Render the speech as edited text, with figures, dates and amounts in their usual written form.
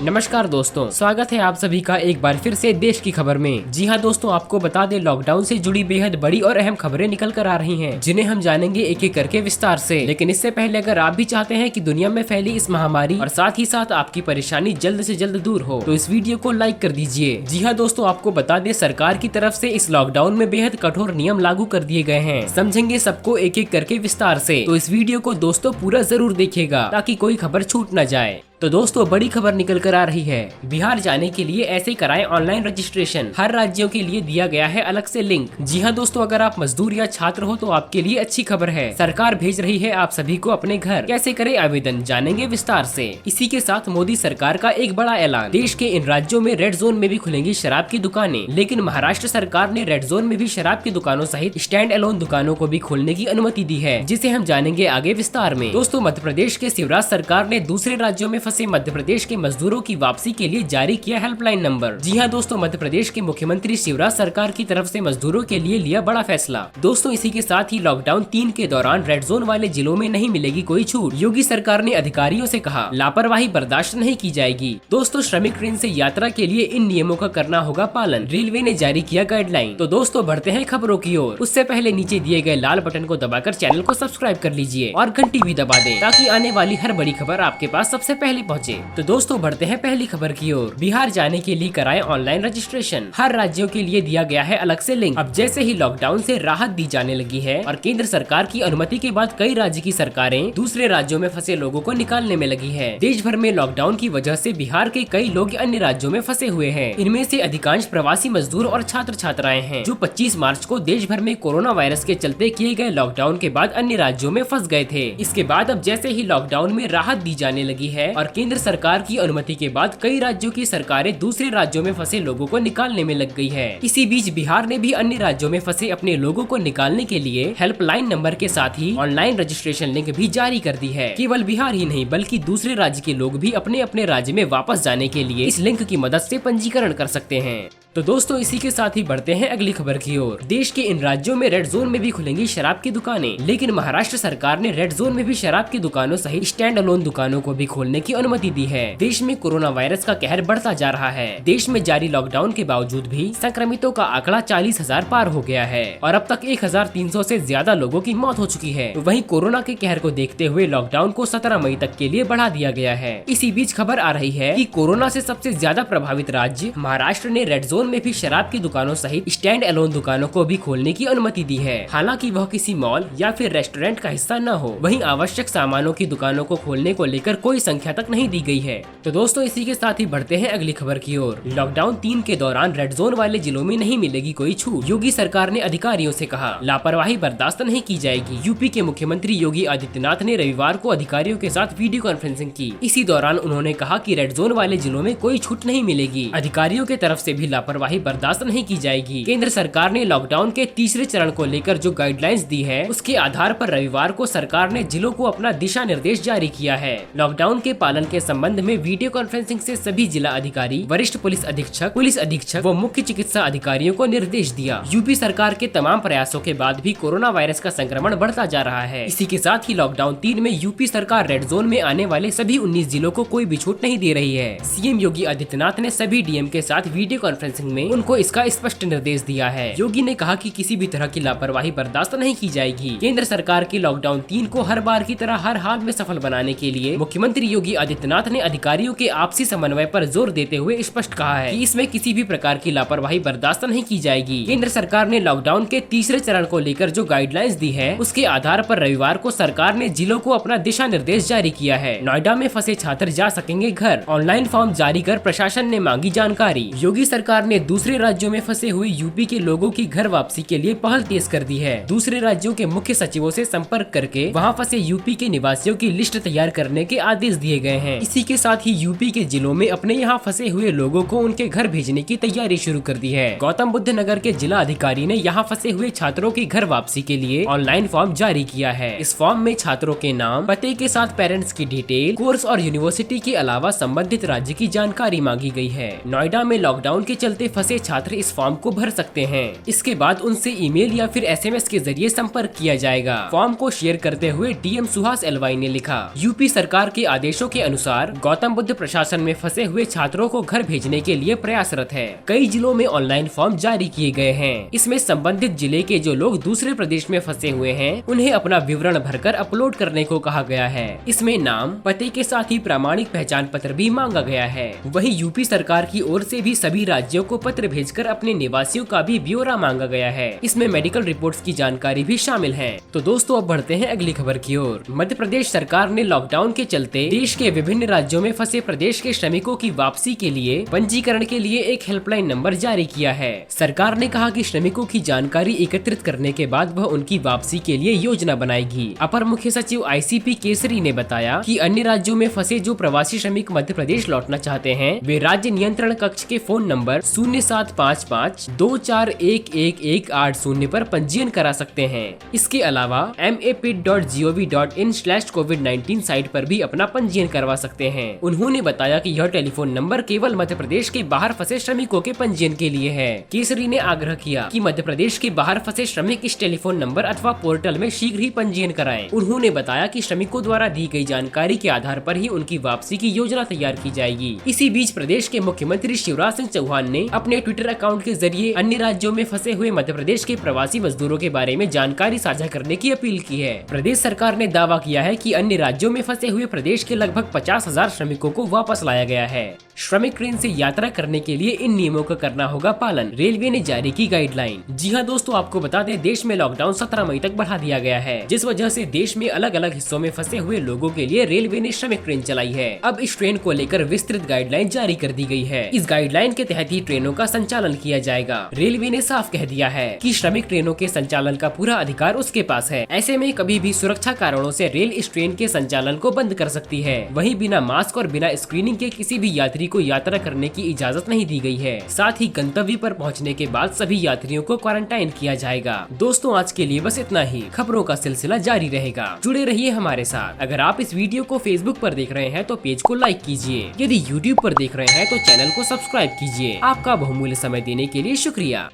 नमस्कार दोस्तों, स्वागत है आप सभी का एक बार फिर से देश की खबर में। जी हाँ दोस्तों, आपको बता दें लॉकडाउन से जुड़ी बेहद बड़ी और अहम खबरें निकल कर आ रही हैं, जिन्हें हम जानेंगे एक एक करके विस्तार से। लेकिन इससे पहले अगर आप भी चाहते हैं कि दुनिया में फैली इस महामारी और साथ ही साथ आपकी परेशानी जल्द से जल्द दूर हो, तो इस वीडियो को लाइक कर दीजिए। जी हाँ दोस्तों, आपको बता दें सरकार की तरफ से इस लॉकडाउन में बेहद कठोर नियम लागू कर दिए गए हैं। समझेंगे सबको एक एक करके विस्तार से, तो इस वीडियो को दोस्तों पूरा जरूर देखिएगा ताकि कोई खबर छूट न जाए। तो दोस्तों, बड़ी खबर निकल कर आ रही है। बिहार जाने के लिए ऐसे कराएं ऑनलाइन रजिस्ट्रेशन, हर राज्यों के लिए दिया गया है अलग से लिंक। जी हाँ दोस्तों, अगर आप मजदूर या छात्र हो तो आपके लिए अच्छी खबर है। सरकार भेज रही है आप सभी को अपने घर। कैसे करें आवेदन, जानेंगे विस्तार से। इसी के साथ मोदी सरकार का एक बड़ा ऐलान, देश के इन राज्यों में रेड जोन में भी खुलेंगी शराब की दुकानें। लेकिन महाराष्ट्र सरकार ने रेड जोन में भी शराब की दुकानों सहित स्टैंड अलोन दुकानों को भी खोलने की अनुमति दी है, जिसे हम जानेंगे आगे विस्तार में। दोस्तों, मध्य प्रदेश के शिवराज सरकार ने दूसरे राज्यों में फंसे मध्य प्रदेश के मजदूरों की वापसी के लिए जारी किया हेल्पलाइन नंबर। जी हाँ दोस्तों, मध्य प्रदेश के मुख्यमंत्री शिवराज सरकार की तरफ से मजदूरों के लिए लिया बड़ा फैसला। दोस्तों, इसी के साथ ही लॉकडाउन 3 के दौरान रेड जोन वाले जिलों में नहीं मिलेगी कोई छूट। योगी सरकार ने अधिकारियों से कहा, लापरवाही बर्दाश्त नहीं की जाएगी। दोस्तों, श्रमिक ट्रेन से यात्रा के लिए इन नियमों का करना होगा पालन, रेलवे ने जारी किया गाइडलाइन। तो दोस्तों, बढ़ते हैं खबरों की ओर। उससे पहले नीचे दिए गए लाल बटन को दबाकर चैनल को सब्सक्राइब कर लीजिए और घंटी भी दबा दें, ताकि आने वाली हर बड़ी खबर आपके पास सबसे पहले पहुँचे। तो दोस्तों, बढ़ते हैं पहली खबर की ओर। बिहार जाने के लिए कराएं ऑनलाइन रजिस्ट्रेशन, हर राज्यों के लिए दिया गया है अलग से लिंक। अब जैसे ही लॉकडाउन से राहत दी जाने लगी है और केंद्र सरकार की अनुमति के बाद कई राज्य की सरकारें दूसरे राज्यों में फंसे लोगों को निकालने में लगी है। देश भर में लॉकडाउन की वजह से बिहार के कई लोग अन्य राज्यों में फंसे हुए हैं। इनमें से अधिकांश प्रवासी मजदूर और छात्र छात्राएं हैं, जो 25 मार्च को देश भर में कोरोना वायरस के चलते किए गए लॉकडाउन के बाद अन्य राज्यों में फंस गए थे। इसके बाद अब जैसे ही लॉकडाउन में राहत दी जाने लगी है और केंद्र सरकार की अनुमति के बाद कई राज्यों की सरकारें दूसरे राज्यों में फंसे लोगों को निकालने में लग गई है। इसी बीच बिहार ने भी अन्य राज्यों में फंसे अपने लोगों को निकालने के लिए हेल्पलाइन नंबर के साथ ही ऑनलाइन रजिस्ट्रेशन लिंक भी जारी कर दी है। केवल बिहार ही नहीं बल्कि दूसरे राज्य के लोग भी अपने अपने राज्य में वापस जाने के लिए इस लिंक की मदद से पंजीकरण कर सकते हैं। तो दोस्तों, इसी के साथ ही बढ़ते हैं अगली खबर की ओर। देश के इन राज्यों में रेड जोन में भी खुलेंगी शराब की दुकानें, लेकिन महाराष्ट्र सरकार ने रेड जोन में भी शराब की दुकानों सहित स्टैंड अलोन दुकानों को भी खोलने की अनुमति दी है। देश में कोरोना वायरस का कहर बढ़ता जा रहा है। देश में जारी लॉकडाउन के बावजूद भी संक्रमितों का आंकड़ा 40,000 पार हो गया है और अब तक 1,300 से ज्यादा लोगों की मौत हो चुकी है। वहीं कोरोना के कहर को देखते हुए लॉकडाउन को 17 मई तक के लिए बढ़ा दिया गया है। इसी बीच खबर आ रही है कि कोरोना से सबसे ज्यादा प्रभावित राज्य महाराष्ट्र ने रेड जोन में भी शराब की दुकानों सहित स्टैंड अलोन दुकानों को भी खोलने की अनुमति दी है। हालांकि वह किसी मॉल या फिर रेस्टोरेंट का हिस्सा न हो। वहीं आवश्यक सामानों की दुकानों को खोलने को लेकर कोई संख्या तक नहीं दी गई है। तो दोस्तों, इसी के साथ ही बढ़ते हैं अगली खबर की ओर। लॉकडाउन 3 के दौरान रेड जोन वाले जिलों में नहीं मिलेगी कोई छूट। योगी सरकार ने अधिकारियों से कहा, लापरवाही बर्दाश्त नहीं की जाएगी। यूपी के मुख्यमंत्री योगी आदित्यनाथ ने रविवार को अधिकारियों के साथ वीडियो कॉन्फ्रेंसिंग की। इसी दौरान उन्होंने कहा कि रेड जोन वाले जिलों में कोई छूट नहीं मिलेगी। अधिकारियों की तरफ से भी लापरवाही बर्दाश्त नहीं की जाएगी। केंद्र सरकार ने लॉकडाउन के तीसरे चरण को लेकर जो गाइडलाइंस दी है, उसके आधार पर रविवार को सरकार ने जिलों को अपना दिशा निर्देश जारी किया है। लॉकडाउन के पालन के संबंध में वीडियो कॉन्फ्रेंसिंग से सभी जिला अधिकारी, वरिष्ठ पुलिस अधीक्षक व मुख्य चिकित्सा अधिकारियों को निर्देश दिया। यूपी सरकार के तमाम प्रयासों के बाद भी कोरोना वायरस का संक्रमण बढ़ता जा रहा है। इसी के साथ ही लॉकडाउन 3 में यूपी सरकार रेड जोन में आने वाले सभी 19 जिलों को कोई भी छूट नहीं दे रही है। सीएम योगी आदित्यनाथ ने सभी डीएम के साथ वीडियो कॉन्फ्रेंसिंग में उनको इसका स्पष्ट निर्देश दिया है। योगी ने कहा कि किसी भी तरह की लापरवाही बर्दाश्त नहीं की जाएगी। केंद्र सरकार की लॉकडाउन 3 को हर बार की तरह हर हाल में सफल बनाने के लिए मुख्यमंत्री योगी आदित्यनाथ ने अधिकारियों के आपसी समन्वय पर जोर देते हुए स्पष्ट कहा है कि इसमें किसी भी प्रकार की लापरवाही बर्दाश्त नहीं की जाएगी। केंद्र सरकार ने लॉकडाउन के तीसरे चरण को लेकर जो गाइडलाइंस दी है, उसके आधार पर रविवार को सरकार ने जिलों को अपना दिशा निर्देश जारी किया है। नोएडा में फंसे छात्र जा सकेंगे घर, ऑनलाइन फॉर्म जारी कर प्रशासन ने मांगी जानकारी। योगी सरकार ने दूसरे राज्यों में फंसे हुए यूपी के लोगों की घर वापसी के लिए पहल तेज कर दी है। दूसरे राज्यों के मुख्य सचिवों से संपर्क करके वहां फंसे यूपी के निवासियों की लिस्ट तैयार करने के आदेश दिए गए हैं। इसी के साथ ही यूपी के जिलों में अपने यहाँ फंसे हुए लोगों को उनके घर भेजने की तैयारी शुरू कर दी है। गौतम बुद्ध नगर के जिला अधिकारी ने यहाँ फंसे हुए छात्रों की घर वापसी के लिए ऑनलाइन फॉर्म जारी किया है। इस फॉर्म में छात्रों के नाम, पते के साथ पेरेंट्स की डिटेल, कोर्स और यूनिवर्सिटी के अलावा संबंधित राज्य की जानकारी मांगी गई है। नोएडा में लॉकडाउन के चलते रास्ते फंसे छात्र इस फॉर्म को भर सकते हैं। इसके बाद उनसे ईमेल या फिर SMS के जरिए संपर्क किया जाएगा। फॉर्म को शेयर करते हुए DM सुहास LY ने लिखा, यूपी सरकार के आदेशों के अनुसार गौतम बुद्ध प्रशासन में फंसे हुए छात्रों को घर भेजने के लिए प्रयासरत है। कई जिलों में ऑनलाइन फॉर्म जारी किए गए हैं। इसमें संबंधित जिले के जो लोग दूसरे प्रदेश में फंसे हुए हैं उन्हें अपना विवरण भरकर अपलोड करने को कहा गया है। इसमें नाम, पते के साथ ही प्रामाणिक पहचान पत्र भी मांगा गया है। वहीं यूपी सरकार की ओर से भी सभी राज्यों को पत्र भेजकर अपने निवासियों का भी ब्यौरा मांगा गया है। इसमें मेडिकल रिपोर्ट्स की जानकारी भी शामिल है। तो दोस्तों अब बढ़ते हैं अगली खबर की ओर। मध्य प्रदेश सरकार ने लॉकडाउन के चलते देश के विभिन्न राज्यों में फंसे प्रदेश के श्रमिकों की वापसी के लिए पंजीकरण के लिए एक हेल्पलाइन नंबर जारी किया है। सरकार ने कहा कि श्रमिकों की जानकारी एकत्रित करने के बाद वह उनकी वापसी के लिए योजना बनाएगी। अपर मुख्य सचिव ICP केसरी ने बताया कि अन्य राज्यों में फंसे जो प्रवासी श्रमिक मध्य प्रदेश लौटना चाहते हैं वे राज्य नियंत्रण कक्ष के फोन नंबर 0755-2411180 पर पंजीयन करा सकते हैं। इसके अलावा mapid.gov.in/covid19 साइट पर भी अपना पंजीयन करवा सकते हैं। उन्होंने बताया कि यह टेलीफोन नंबर केवल मध्य प्रदेश के बाहर फंसे श्रमिकों के पंजीयन के लिए है। केसरी ने आग्रह किया कि मध्य प्रदेश के बाहर फंसे श्रमिक इस टेलीफोन नंबर अथवा पोर्टल में शीघ्र ही पंजीयन कराएं। उन्होंने बताया कि श्रमिकों द्वारा दी गई जानकारी के आधार पर ही उनकी वापसी की योजना तैयार की जाएगी। इसी बीच प्रदेश के मुख्यमंत्री शिवराज सिंह चौहान ने अपने ट्विटर अकाउंट के जरिए अन्य राज्यों में फंसे हुए मध्य प्रदेश के प्रवासी मजदूरों के बारे में जानकारी साझा करने की अपील की है। प्रदेश सरकार ने दावा किया है कि अन्य राज्यों में फंसे हुए प्रदेश के लगभग 50,000 श्रमिकों को वापस लाया गया है। श्रमिक ट्रेन से यात्रा करने के लिए इन नियमों का करना होगा पालन, रेलवे ने जारी की गाइडलाइन। जी हां दोस्तों, आपको बता दें देश में लॉकडाउन 17 मई तक बढ़ा दिया गया है, जिस वजह से देश में अलग अलग हिस्सों में फंसे हुए लोगों के लिए रेलवे ने श्रमिक ट्रेन चलाई है। अब इस ट्रेन को लेकर विस्तृत गाइडलाइन जारी कर दी गई है। इस गाइडलाइन के तहत ही ट्रेनों का संचालन किया जाएगा। रेलवे ने साफ कह दिया है कि श्रमिक ट्रेनों के संचालन का पूरा अधिकार उसके पास है। ऐसे में कभी भी सुरक्षा कारणों से रेल इस ट्रेन के संचालन को बंद कर सकती है। वहीं बिना मास्क और बिना स्क्रीनिंग के किसी भी यात्री को यात्रा करने की इजाजत नहीं दी गई है। साथ ही गंतव्य पर पहुंचने के बाद सभी यात्रियों को क्वारंटाइन किया जाएगा। दोस्तों आज के लिए बस इतना ही। खबरों का सिलसिला जारी रहेगा, जुड़े रहिए हमारे साथ। अगर आप इस वीडियो को फेसबुक पर देख रहे हैं तो पेज को लाइक कीजिए। यदि यूट्यूब पर देख रहे हैं तो चैनल को सब्सक्राइब कीजिए। आपका बहुमूल्य समय देने के लिए शुक्रिया।